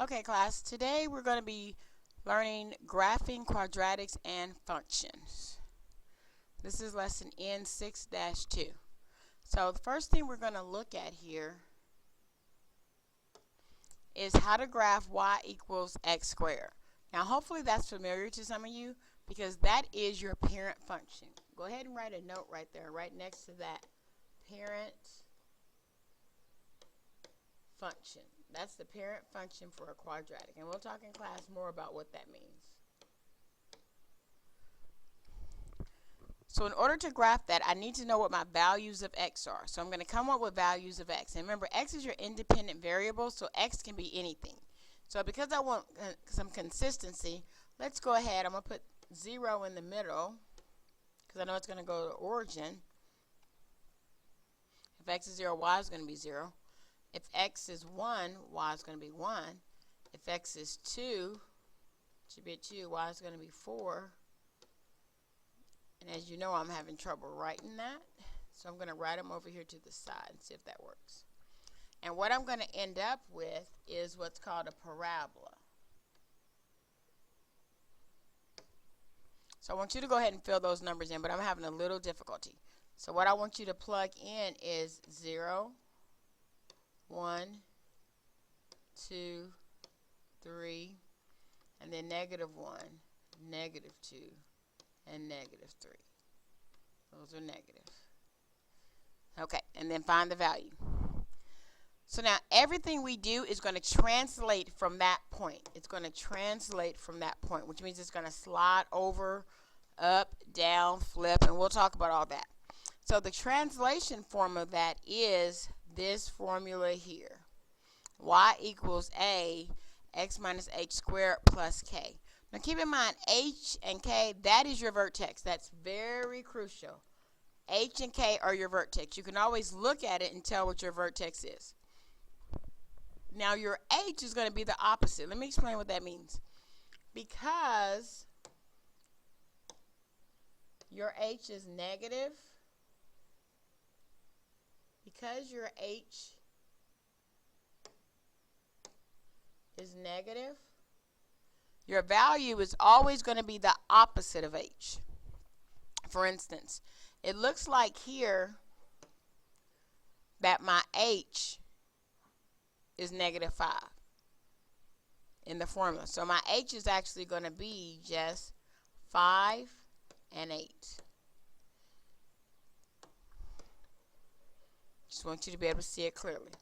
Okay, class, today we're going to be learning graphing quadratics and functions. This is lesson N6-2. So the first thing we're going to look at here is how to graph y equals x squared. Now hopefully that's familiar to some of you because that is your parent function. Go ahead and write a note right there, right next to that, parent function. That's the parent function for a quadratic, and we'll talk in class more about what that means. So in order to graph that, I need to know what my values of x are. So I'm going to come up with values of x. And remember, x is your independent variable, so x can be anything. So because I want some consistency, let's go ahead. I'm going to put 0 in the middle because I know it's going to go to origin. If x is 0, y is going to be 0. If x is 1, y is going to be 1. If x is 2, it should be a 2, y is going to be 4. And as you know, I'm having trouble writing that. So I'm going to write them over here to the side and see if that works. And what I'm going to end up with is what's called a parabola. So I want you to go ahead and fill those numbers in, but I'm having a little difficulty. So what I want you to plug in is 0, 1, 2, 3, and then -1, -2, and -3. Those are negative. Okay, and then find the value. So now everything we do is going to translate from that point. It's going to translate from that point, which means it's going to slide over, up, down, flip, and we'll talk about all that. So the translation form of that is this formula here. Y equals a x minus h squared plus k. Now keep in mind, h and k, that is your vertex. That's very crucial. H and k are your vertex. You can always look at it and tell what your vertex is. Now your h is going to be the opposite. Let me explain what that means. Because your h is negative, because your h is negative, your value is always going to be the opposite of h. For instance, it looks like here that my h is -5 in the formula. So my h is actually going to be just 5 and 8. Just want you to be able to see it clearly.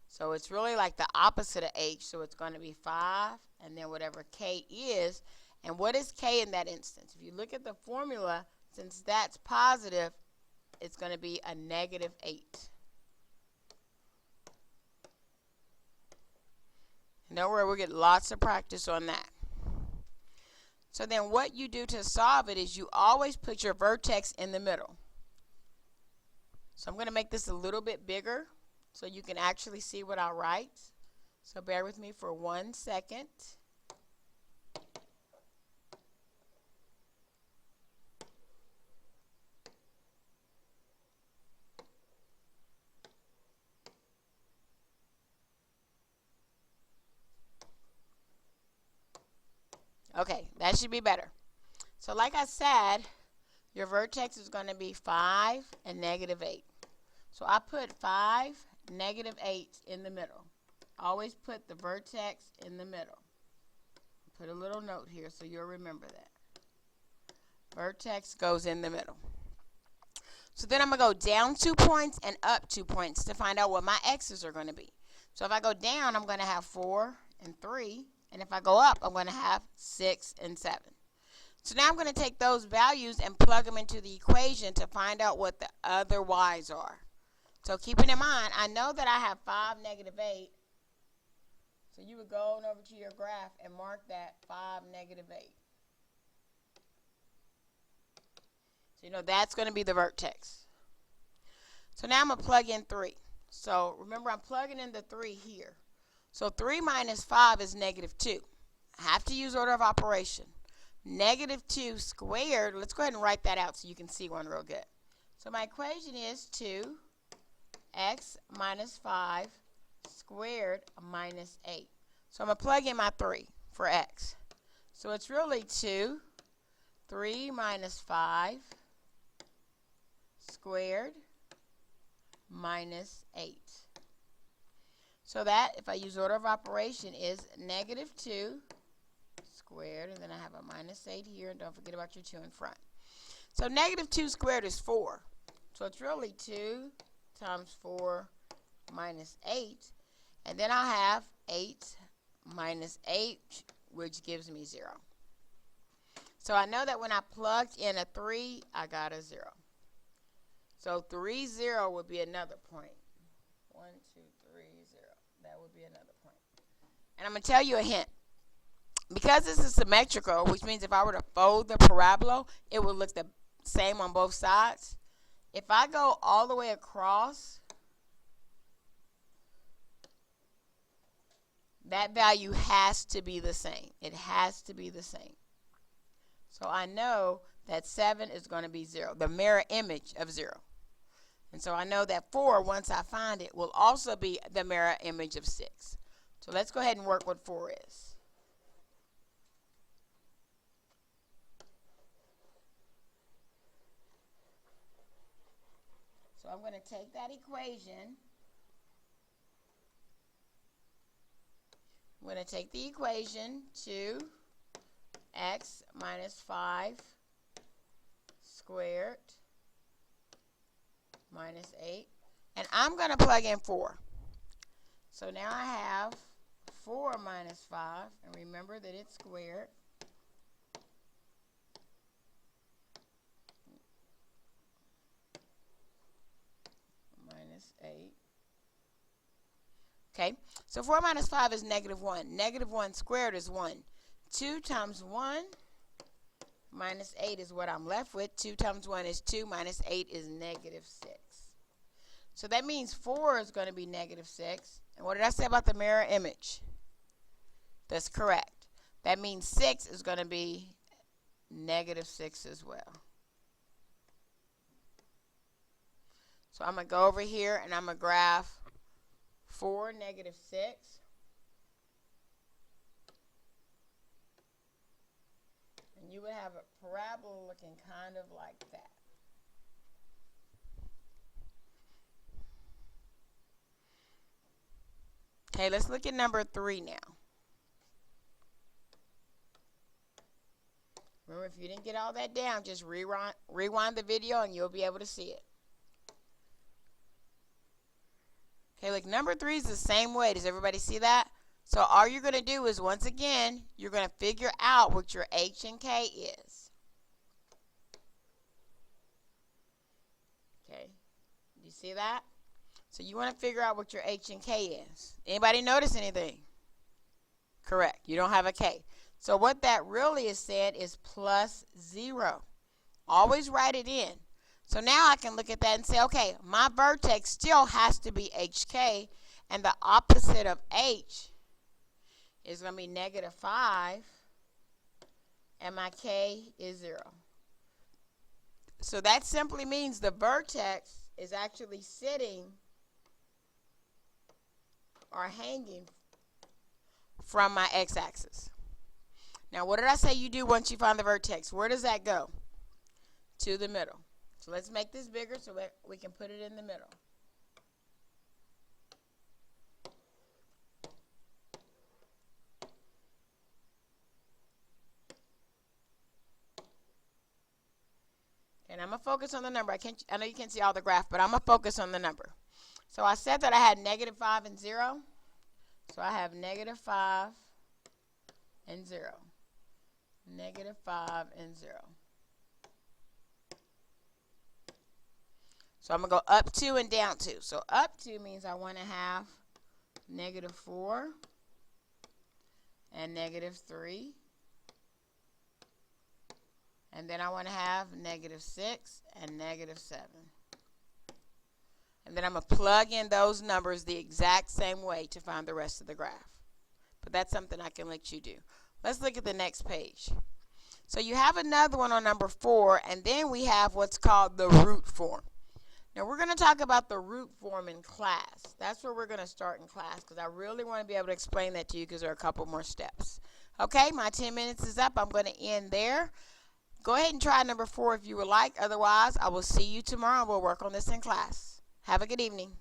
So it's really like the opposite of h, so it's going to be 5 and then whatever k is. And what is k in that instance? If you look at the formula, since that's positive, it's going to be a -8. And don't worry, we'll get lots of practice on that. So then what you do to solve it is you always put your vertex in the middle. So I'm going to make this a little bit bigger so you can actually see what I'll write. So bear with me for 1 second. Okay, that should be better. So like I said, your vertex is going to be 5 and -8. So I put 5, -8 in the middle. Always put the vertex in the middle. Put a little note here so you'll remember that. Vertex goes in the middle. So then I'm going to go down 2 points and up 2 points to find out what my x's are going to be. So if I go down, I'm going to have 4 and 3. And if I go up, I'm going to have 6 and 7. So now I'm going to take those values and plug them into the equation to find out what the other y's are. So keeping in mind, I know that I have 5, -8. So you would go on over to your graph and mark that 5, -8. So you know that's going to be the vertex. So now I'm going to plug in 3. So remember, I'm plugging in the 3 here. So 3 minus 5 is -2. I have to use order of operation. -2 squared, let's go ahead and write that out so you can see one real good. So my equation is 2x minus 5 squared minus 8. So I'm going to plug in my 3 for x. So it's really 2. 3 minus 5 squared minus 8. So that, if I use order of operation, is negative 2 squared, and then I have a minus 8 here, and don't forget about your 2 in front. So negative 2 squared is 4. So it's really 2 times 4 minus 8, and then I'll have 8 minus 8, which gives me 0. So I know that when I plugged in a 3, I got a 0. So 3, 0 would be another point. 1, 2, 3, 0. That would be another point. And I'm going to tell you a hint. Because this is symmetrical, which means if I were to fold the parabola, it would look the same on both sides. If I go all the way across, that value has to be the same. It has to be the same. So I know that 7 is going to be 0, the mirror image of 0. And so I know that 4, once I find it, will also be the mirror image of 6. So let's go ahead and work what 4 is. So I'm going to take that equation. I'm going to take the equation 2x minus 5 squared minus 8. And I'm going to plug in 4. So now I have 4 minus 5. And remember that it's squared. Minus 8. Okay, so 4 minus 5 is negative 1. Negative 1 squared is 1. 2 times 1 minus 8 is what I'm left with. 2 times 1 is 2 minus 8 is negative 6. So that means 4 is going to be negative 6. And what did I say about the mirror image? That's correct. That means 6 is going to be negative 6 as well. So I'm going to go over here and I'm going to graph 4, negative 6. And you would have a parabola looking kind of like that. Okay, let's look at number 3 now. Remember, if you didn't get all that down, just rewind the video and you'll be able to see it. Okay, look, number 3 is the same way. Does everybody see that? So all you're going to do is, once again, you're going to figure out what your h and k is. Okay, do you see that? So you want to figure out what your h and k is. Anybody notice anything? Correct. You don't have a k. So what that really is said is plus 0. Always write it in. So now I can look at that and say, okay, my vertex still has to be hk, and the opposite of h is going to be negative 5, and my k is 0. So that simply means the vertex is actually sitting or hanging from my x-axis. Now, what did I say you do once you find the vertex? Where does that go? To the middle. So let's make this bigger so we can put it in the middle. And I'm going to focus on the number. I know you can't see all the graph, but I'm going to focus on the number. So I said that I had negative 5 and 0. So I have negative 5 and 0. Negative 5 and 0. So I'm going to go up 2 and down 2. So up 2 means I want to have negative 4 and negative 3. And then I want to have negative 6 and negative 7. And then I'm going to plug in those numbers the exact same way to find the rest of the graph. But that's something I can let you do. Let's look at the next page. So you have another one on number 4, and then we have what's called the root form. Now we're going to talk about the root form in class. That's where we're going to start in class because I really want to be able to explain that to you because there are a couple more steps. Okay, my 10 minutes is up. I'm going to end there. Go ahead and try number 4 if you would like. Otherwise, I will see you tomorrow. We'll work on this in class. Have a good evening.